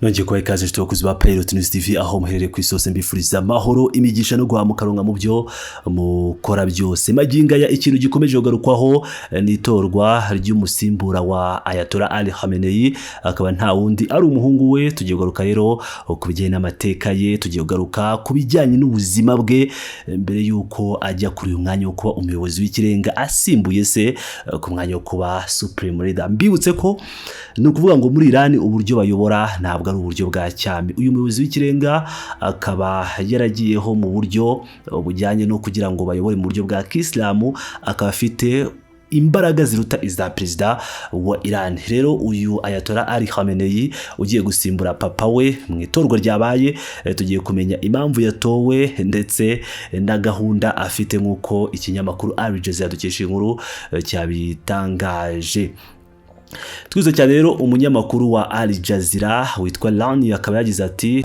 Nongeye kuba ikaze tubakuzi ba Pilot News TV aho muherere ku isose mbifuriza amahoro imigisha no guhamuka mu byo mukora byose. Maginga ya ikintu gikomeje kugarukwaho nitorwa ry'umusimbura wa Ayatollah Ali Khamenei, akaba nta wundi ari umuhungu we. Tugiye kugaruka rero kubijyanye n'amateka ye, tugiye kugaruka kubijyanye n'ubuzima bwe mbere yuko ajya kuri uyu mwanya wo kuba umuyobozi w'ikirenga asimbuye se ku mwanya wo kuba Supreme Leader. Mbibutse ko ni ukuvuga ngo muri Iran uburyo bayobora ntabwo ari uburyo bwa cyami. Uyu muyobozi w'ikirenga akaba yaragiyeho mu buryo bujyanye no kugira ngo bayobore mu buryo bwa Kiislamu, akaba afite imbaraga ziruta iza perezida wa Iran. Rero uyu Ayatollah Ali Khamenei ugiye gusimbura papa we mu itorwa ryabaye, tugiye kumenya impamvu yatowe ndetse na gahunda afite nk'uko ikinyamakuru Al Jazeera dukesha inkuru cyabitangaje. Twizo cyane rero umunyamakuru wa Al Jazeera witwa Lani akaba yagize ati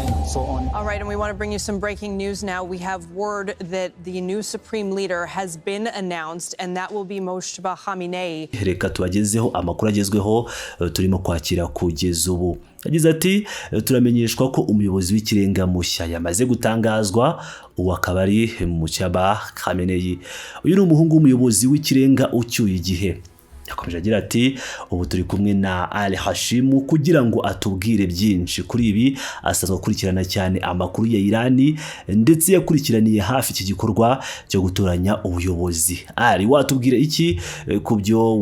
All right, and we want to bring you some breaking news now. We have word that the new supreme leader has been announced and that will be Mojtaba Khamenei. Reka tubagezeho amakuru agezweho turimo kwakira kugeza ubu. Yagize ati turamenyeshwa ko umuyobozi w'ikirenga mushya yamaze gutangazwa, uwo akaba ari Mojtaba Khamenei. Uyu ni umuhungu w'umuyobozi w'ikirenga ucyuye igihe. Yakomeje agira ati ubu turi kumwe na Al Hashim kugira ngo atubwire byinshi kuri ibi. Asanzwe akurikirana cyane amakuru ya Iran ndetse yakurikiraniye hafi iki gikorwa cyo gutoranya ubuyobozi. Ari watubwire iki kubyo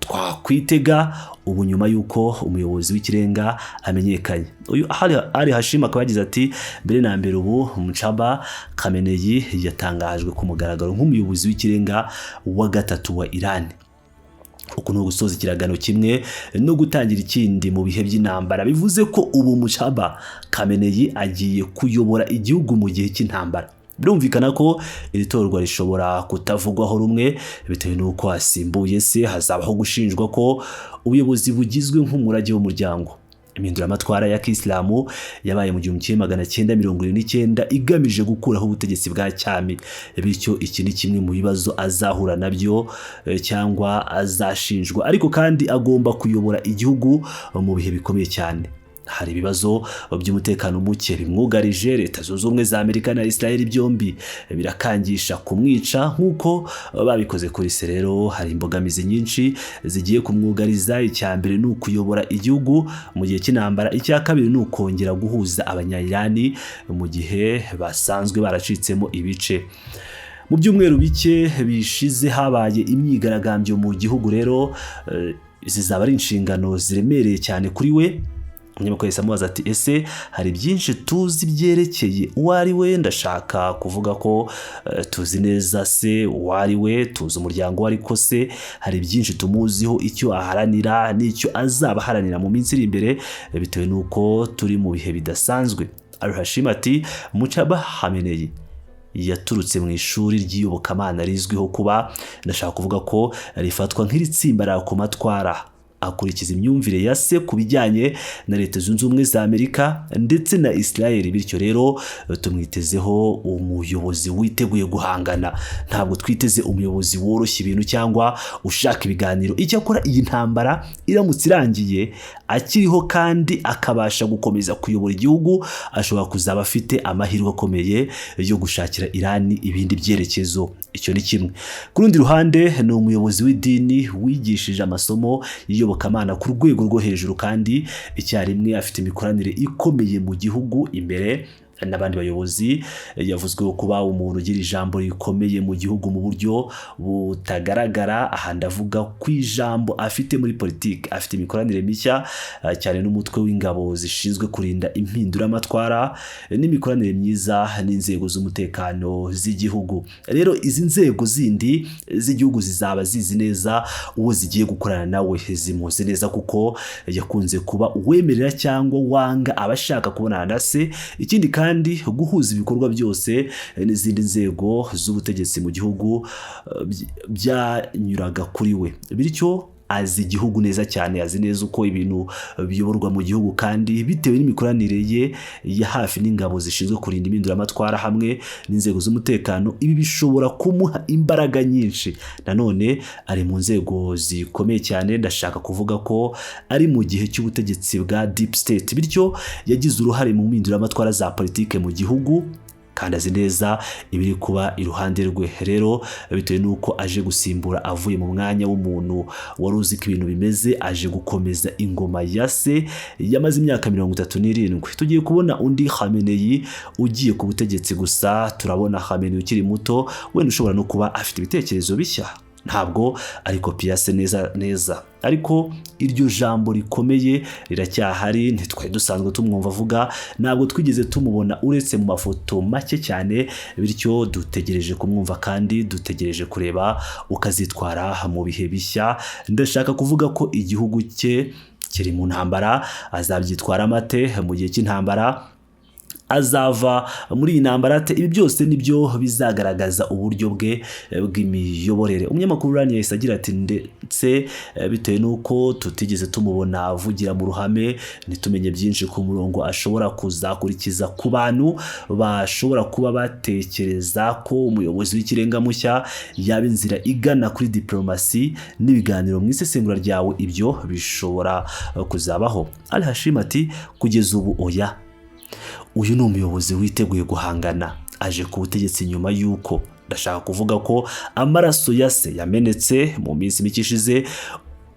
twakwitega ubu nyuma yuko umuyobozi w'ikirenga amenyekanye? Uyu Al Hashim akaba yagize ati mbere na mbere ubu Mojtaba Khamenei yatangajwe ku mugaragaro nk'umuyobozi w'ikirenga wa gatatu wa Iran. Uku no gusoza ikiragano kimwe no gutangira ikindi mu bihe by'intambara. Bivuze ko ubu Mojtaba Khamenei agiye kuyobora igihugu mu gihe cy'intambara. Birumvikana ko iri torwa rishobora kutavugwaho rumwe bitewe n'uko asimbuye se. Hazabaho gushinjwa ko ubuyobozi bugizwe nk'umurage w'umuryango. Impinduramatwara ya Kiislamu yabaye mu 1979 igamije gukuraho ubutegetsi bwa cyami, bityo iki ni kimwe mu bibazo azahura nabyo cyangwa azashinjwa. Ariko kandi agomba kuyobora igihugu mu bihe bikomeye cyane. Hari ibibazo by'umutekano muke bimwugarije. Leta Zunze Ubumwe za Amerika na Israel byombi birakangisha kumwica nk'uko babikoze kuri se. Rero hari imbogamizi nyinshi zigiye kumwugariza. Icya mbere ni ukuyobora igihugu mu gihe cy'intambara. Icya kabiri ni ukongera guhuza abanya-Irani mu gihe basanzwe baracitsemo ibice. Mu byumweru bike bishize habaye imyigaragambyo mu gihugu. Rero zizaba ari inshingano ziremereye cyane kuri we. Umunyamakuru yahise amubaza ati ese hari byinshi tuzi byerekeye uwo ari we? Ndashaka kuvuga ko tuzi neza se uwo ari we, tuzi umuryango we, ariko se hari byinshi tumuziho, icyo aharanira n'icyo azaba aharanira mu minsi iri imbere bitewe n'uko turi mu bihe bidasanzwe. Al Hashim ati Mojtaba Khamenei yaturutse mu ishuri ry'iyobokamana rizwiho kuba, ndashaka kuvuga ko rifatwa nk'iritsimbara ku matwara. Akurikiza imyumvire ya se ku bijyanye na Leta Zunze Ubumwe za Amerika ndetse na Israel. Bityo rero tumwitezeho umuyobozi witeguye guhangana. Ntabwo twiteze umuyobozi woroshya ibintu cyangwa ushaka ibiganiro. Icyakora iyi ntambara iramutse irangiye akiriho kandi akabasha gukomeza kuyobora igihugu, ashobora kuzaba afite amahirwe akomeye yo gushakira Iran ibindi byerekezo. Icyo ni kimwe. Ku rundi ruhande ni umuyobozi w'idini wigishije amasomo y'iyobokamana ku rwego rwo hejuru kandi icyarimwe afite imikoranire ikomeye mu gihugu imbere n'abandi bayobozi. Yavuzweho kuba umuntu ugira ijambo rikomeye mu gihugu mu buryo butagaragara. Aha ndavuga ku ijambo afite muri politiki. Afite imikoranire mishya cyane n'umutwe w'ingabo zishinzwe kurinda impinduramatwara n'imikoranire myiza n'inzego z'umutekano z'igihugu. Rero izi nzego zindi z'igihugu zizaba zizi neza uwo zigiye gukorana nawe, zimuzi neza kuko yakunze kuba uwemerera cyangwa wanga abashaka kubonana na se. Ikindi kandi guhuza ibikorwa byose n'izindi nzego z'ubutegetsi mu gihugu byanyuraga kuri we. Bityo azi igihugu neza cyane, azi neza uko ibintu biyoborwa mu gihugu, kandi bitewe n'imikoranire ye ya hafi n'ingabo zishinzwe kurinda impinduramatwara hamwe n'inzego z'umutekano, ibi bishobora kumuha imbaraga nyinshi. Nanone ari mu nzego zikomeye cyane, ndashaka kuvuga ko ari mu gihe cy'ubutegetsi bwa deep state, bityo yagize uruhare mu mpinduramatwara za politike mu gihugu kandi azi neza ibiri kuba iruhande rwe. Rero bitewe n'uko aje gusimbura avuye mu mwanya w'umuntu wari uzi ko ibintu bimeze, aje gukomeza ingoma ya se yamaze imyaka 37. Tugiye kubona undi Khamenei ugiye ku butegetsi, gusa turabona Khamenei ukiri muto, wenda ushobora no kuba afite ibitekerezo bishya, ntabwo ari kopi ya se neza, ariko iryo jambo rikomeye riracyahari. Ntitwari dusanzwe tumwumva avuga, ntabwo twigeze tumubona uretse mu mafoto make cyane, bityo dutegereje kumwumva kandi dutegereje kureba uko azitwara mu bihe bishya. Ndashaka kuvuga ko igihugu cye kiri mu ntambara, azabyitwara amate mu gihe cy'intambara, azava muri iyi ntambara. Ibi byose nibyo bizagaragaza uburyo bwe bw'imiyoborere. Umunyamakuru Rani yahise agira ati, ndetse bitewe n'uko tutigeze tumubona avugira mu ruhame, ntitumenye byinshi ku murongo ashobora kuzakurikiza ku bantu bashobora kuba batekereza ko umuyobozi w'ikirenga mushya yaba inzira igana kuri diplomasi n'ibiganiro. Mu isesengura ryawe ibyo bishobora kuzabaho? Al Hashim ati, kugeza ubu oya, uyu ni umuyobozi witeguye guhangana, aje ku butegetsi nyuma y'uko, ndashaka kuvuga ko amaraso ya se yamenetse mu minsi mike ishize,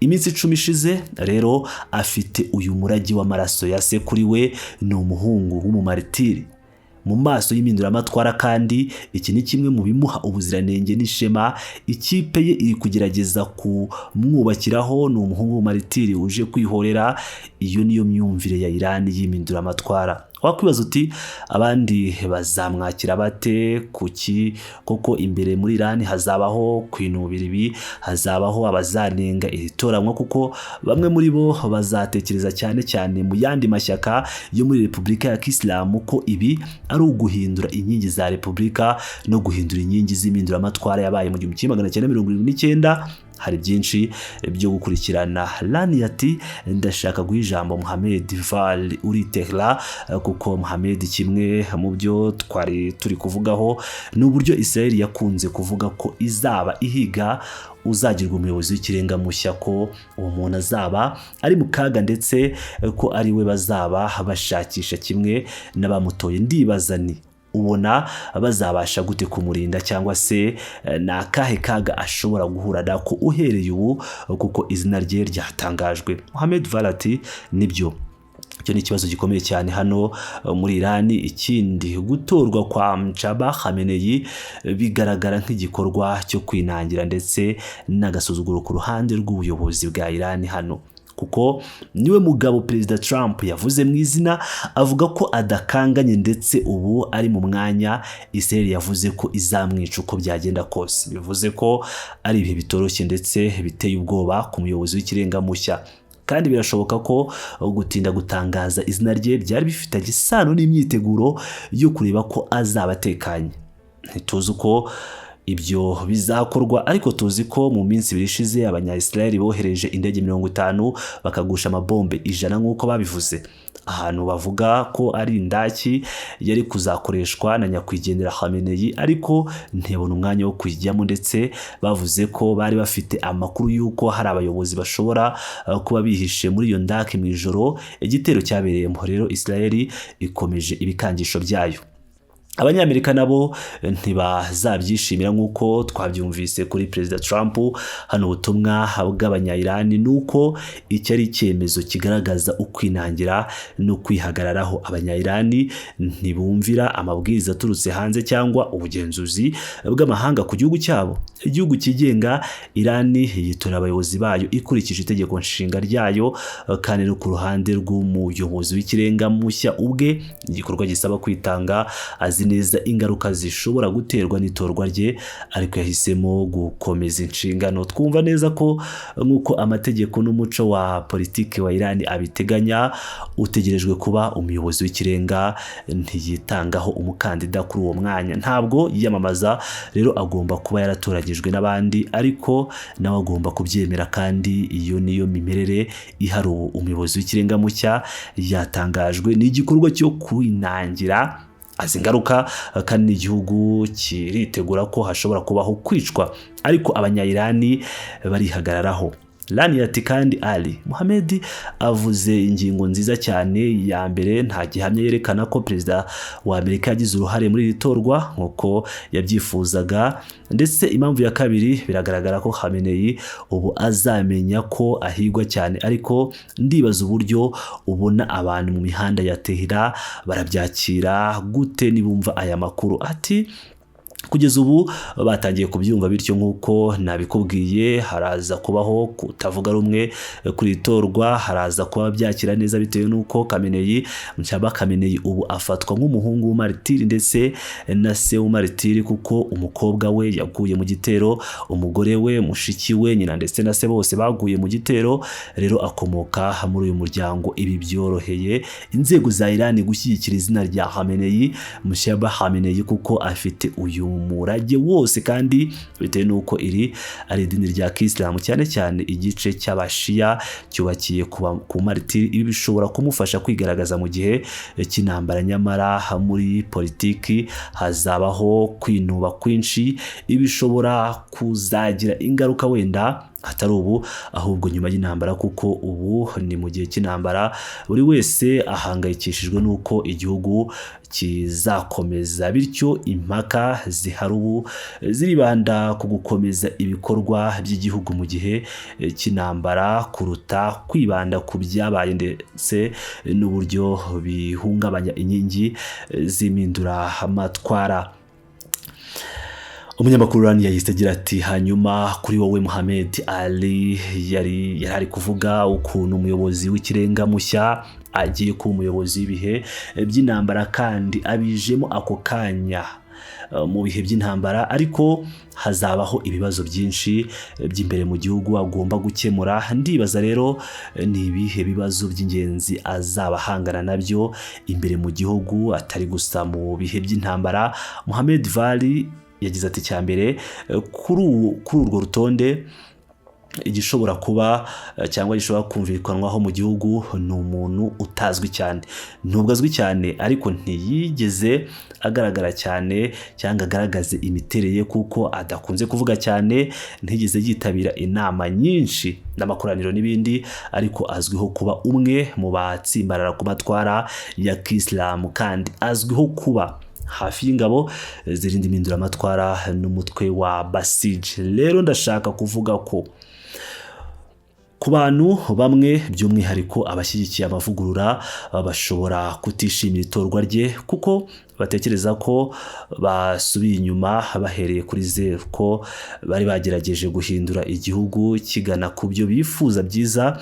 iminsi 10 ishize. Rero afite uyu muragi w'amaraso ya se kuri we, ni umuhungu w'umumaritiri mu maso y'impinduramatwara, kandi iki ni kimwe mu bimuha ubuziranenge n'ishema ikipe ye iri kugerageza kumwubakiraho. Ni umuhungu w'umumaritiri uje kwihorera. Iyo niyo myumvire ya Iran y'impinduramatwara. Wakwibaza uti, abandi bazamwakira bate? Kuki koko imbere muri Iran hazabaho kwinubira ibi, hazabaho abazanenga iri toranwa, kuko bamwe muri bo bazatekereza cyane cyane mu yandi mashyaka yo muri Repubulika ya Kisilamu ko ibi ari uguhindura inkingi za Repubulika no guhindura inkingi z'impinduramatwara yabaye mu 1979. Hari byinshi byo gukurikirana. Rani ati, ndashaka guha ijambo Mohamed Val uri Tehran, kuko Mohamed, kimwe mu byo twari turi kuvugaho ni uburyo Israel yakunze kuvuga ko izaba ihiga uzagirwa umuyobozi w'ikirenga mushya, ko uwo muntu azaba ari mu kaga, ndetse ko ari we bazaba bashakisha kimwe n'abamutoye. Ndibaza ni, ubona bazabasha gute kumurinda, cyangwa se ni akahe kaga ashobora guhura nako uhereye ubu, kuko izina rye ryatangajwe? Mohamed Val ati, nibyo, icyo ni ikibazo gikomeye cyane hano muri Iran. Ikindi, gutorwa kwa Mojtaba Khamenei bigaragara nk'igikorwa cyo kwinangira ndetse n'agasuzuguro ku ruhande rw'ubuyobozi bwa Iran hano, kuko niwe mugabo Perezida Trump yavuze mu izina, avuga ko adakanganye, ndetse ubu ari mu mwanya Israel yavuze ko izamwica uko byagenda kose. Bivuze ko ari ibihe bitoroshye ndetse biteye ubwoba ku muyobozi w'ikirenga mushya, kandi birashoboka ko gutinda gutangaza izina rye byari bifitanye isano n'imyiteguro yo kureba ko azaba atekanye. Ntituzi uko ibyo bizakorwa, ariko tuzi ko mu minsi 2 ishize abanya-Israel bohereje indege 50 bakagusha amabombe 100 nk'uko babivuze, ahantu bavuga ko ari indaki yari kuzakoreshwa na nyakwigendera Khamenei, ariko ntibona umwanya wo kujyamo, ndetse bavuze ko bari bafite amakuru y'uko hari abayobozi bashobora kuba bihishe muri iyo ndaki mu ijoro igitero cyabereyemo. Rero Israel ikomeje ibikangisho byayo. Abanyamerika nabo ntibazabyishimira nk'uko twabyumvise kuri Perezida Trump. Hano ubutumwa bw'abanya-Iran nuko icyo ari icyemezo kigaragaza ukwinangira no kwihagararaho. Abanya-Iran ntibumvira amabwiriza aturutse hanze cyangwa ubugenzuzi bw'amahanga ku gihugu cyabo. Igihugu kigenga Iran yitora abayobozi bayo ikurikije itegeko nshinga ryayo, kandi no ku ruhande rw'umuyobozi w'ikirenga mushya ubwe igikorwa gisaba kwitanga azi azi neza ingaruka zishobora guterwa n'itorwa rye ariko yahisemo gukomeza inshingano. Twumva neza ko nk'uko amategeko n'umuco wa politiki wa Iran abiteganya, utegerejwe kuba umuyobozi w'ikirenga ntiyitangaho umukandida kuri uwo mwanya, ntabwo yiyamamaza. Rero agomba kuba yaratoranyijwe n'abandi ariko nawe agomba kubyemera, kandi iyo niyo mimerere ihari. Ubu umuyobozi w'ikirenga mushya yatangajwe, ni igikorwa cyo kwinangira azi ingaruka, kandi igihugu kiritegura ko hashobora kubaho kwicwa, ariko abanya-Irani barihagararaho. Rani ati kandi Ali Mohamed avuze ingingo nziza cyane. Ya mbere, nta gihamya yerekana ko perezida wa Amerika yagize uruhare muri iri torwa nk'uko yabyifuzaga, ndetse impamvu ya kabiri, biragaragara ko Khamenei ubu azamenya ko ahigwa cyane, ariko ndibaza uburyo ubona abantu mu mihanda ya Tehran barabyakira gute nibumva aya makuru. Ati kugeza ubu batangiye kubyumva bityo, nk'uko nabikubwiye, haraza kubaho kutavuga rumwe kuri itorwa, haraza kuba byakira neza bitewe n'uko Khamenei ubu afatwa nk'umuhungu w'umaritiri ndetse na se w'umaritiri, kuko umukobwa we yaguye mu gitero, umugore we, mushiki we, nyina ndetse na se bose baguye mu gitero. Rero akomoka muri uyu muryango. Ibi byoroheye inzego za Iran gushyigikira izina rya Khamenei kuko afite uyu umurage wose, kandi bitewe n'uko iri ari idini rya Kisilamu, cyane cyane igice cy'abashiya cyubakiye ku maritiri. Ibi bishobora kumufasha kwigaragaza mu gihe cy'intambara, nyamara muri politiki hazabaho kwinuba kwinshi. Ibi bishobora kuzagira ingaruka wenda atari ubu ahubwo nyuma y'intambara, kuko ubu ni mu gihe cy'intambara. Buri wese ahangayikishijwe n'uko igihugu kizakomeza, bityo impaka zihari ubu ziribanda ku gukomeza ibikorwa by'igihugu mu gihe cy'intambara kuruta kwibanda ku byabaye ndetse n'uburyo bihungabanya inkingi z'impinduramatwara. Umunyamakuru Rani yahise agira ati hanyuma kuri wowe Mohamed Ali yari ari kuvuga ukuntu umuyobozi w'ikirenga mushya agiye kuba umuyobozi w'ibihe by'intambara, kandi abijemo ako kanya mu bihe by'intambara, ariko hazabaho ibibazo byinshi by'imbere mu gihugu agomba gukemura. Ndibaza rero ni ibihe bibazo by'ingenzi azaba ahangana nabyo imbere mu gihugu, atari gusa mu bihe by'intambara. Mohamed Vali yagize ati cya mbere, kuri urwo rutonde igishobora kuba cyangwa gishobora kumvikanwaho mu gihugu ni umuntu utazwi cyane. Nubwo azwi cyane ariko ntiyigeze agaragara cyane cyangwa agaragaze imiterere, kuko adakunze kuvuga cyane, ntigeze yitabira inama nyinshi n'amakoraniro n'ibindi, ariko azwiho kuba umwe mu batsimbarara ku matwara ya Kisilamu, kandi azwiho kuba hafi y'ingabo zirinda impinduramatwara n'umutwe wa Basij. Rero ndashaka kuvuga ko ku bantu bamwe, by'umwihariko abashyigikiye amavugurura, bashobora kutishimira itorwa rye kuko batekereza ko basubiye inyuma bahereye kuri zeru, ko bari bagerageje guhindura igihugu kigana ku byo bifuza byiza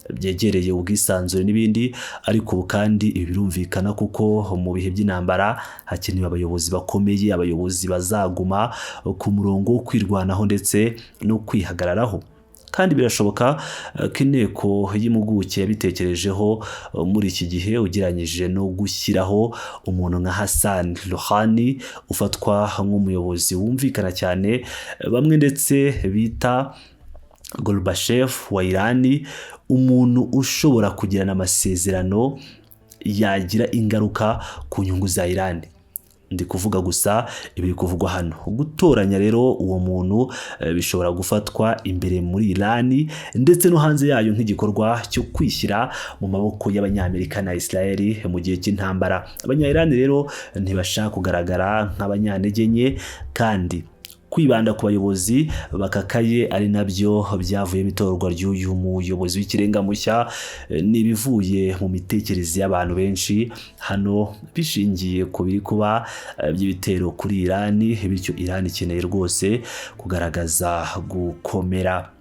byegereye ubwisanzure n'ibindi, ariko ubu kandi ibi birumvikana kuko mu bihe by'intambara hakenewe abayobozi bakomeye, abayobozi bazaguma ku murongo wo kwirwanaho ndetse no kwihagararaho. Kandi birashoboka ko inteko y'impuguke yabitekerejeho muri iki gihe, ugereranyije no gushyiraho umuntu nka Hassan Rouhani ufatwa nk'umuyobozi wumvikana cyane, bamwe ndetse bita Gorbachev wa Irani, umuntu ushobora kugirana amasezerano yagira ingaruka ku nyungu za Irani. Ndi kuvuga gusa ibiri kuvugwa hano. Gutoranya rero uwo muntu bishobora gufatwa imbere muri Irani ndetse no hanze yayo nk'igikorwa cyo kwishyira mu maboko y'Abanyamerika na Israeli mu gihe cy'intambara. Abanya-Irani rero ntibashaka kugaragara nk'abanyantege nke, kandi kwibanda ku bayobozi bakakaye ari nabyo byavuyemo itorwa ry'uyu muyobozi w'ikirenga mushya, nibivuye mu mitekerereze y'abantu benshi hano, bishingiye ku biri kuba by'ibitero kuri Irani, bityo Irani ikeneye rwose kugaragaza gukomera.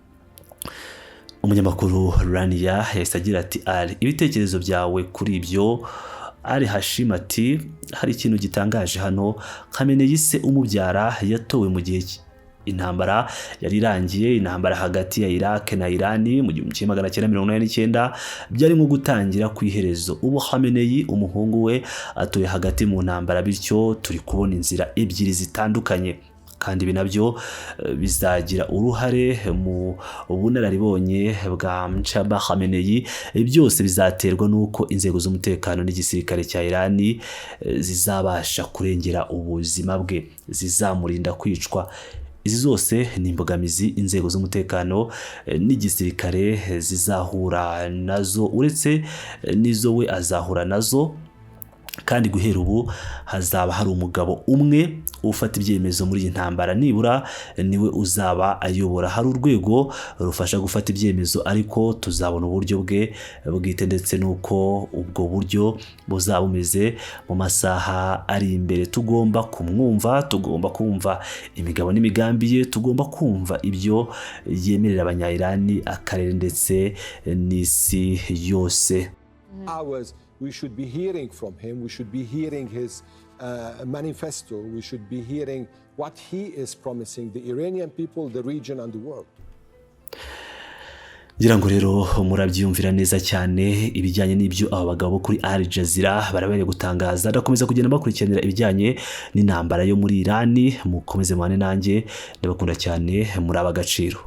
Umunyamakuru Rania yahise agira ati ibitekerezo byawe kuri ibyo Ali Hashim ati hari ikintu gitangaje hano, Khamenei se umubyara yatowe mu gihe intambara yari irangiye, intambara hagati ya Iraq na Iran mu 1989 byari nko gutangira ku iherezo. Ubu Khamenei umuhungu we atoye hagati mu ntambara, bityo turi kubona inzira ebyiri zitandukanye, kandi ibi nabyo bizagira uruhare mu bunararibonye bwa Mojtaba Khamenei. Byose bizaterwa nuko inzego z'umutekano n'igisirikare cya Iran zizabasha kurengera ubuzima bwe, zizamurinda kwicwa. Izi zose ni imbogamizi inzego z'umutekano n'igisirikare zizahura nazo, uretse nizo we azahura nazo. Kandi guhera ubu hazaba hari umugabo umwe ufata ibyemezo muri iyi ntambara, nibura niwe uzaba ayobora. Hari urwego rufasha gufata ibyemezo, ariko tuzabona uburyo bwe bwite ndetse nuko ubwo buryo buzaba bumeze mu masaha ari imbere. Tugomba kumwumva, tugomba kumva imigabo n'imigambi ye, tugomba kumva ibyo yemerera abanya-Iran, akarere ndetse n'isi yose. We should be hearing from him. We should be hearing his manifesto. We should be hearing what he is promising the Iranian people, the region and the world. Ngira ngo rero murabyumvira neza cyane ibijyanye n'ibyo aba bagabo kuri Al Jazeera barabaye gutangaza. Ndakomeza kugenda bakurikiranira ibijyanye n'intambara yo muri Iran. Mukomeze mwane nanjye, ndabakunda cyane, muri abagaciro.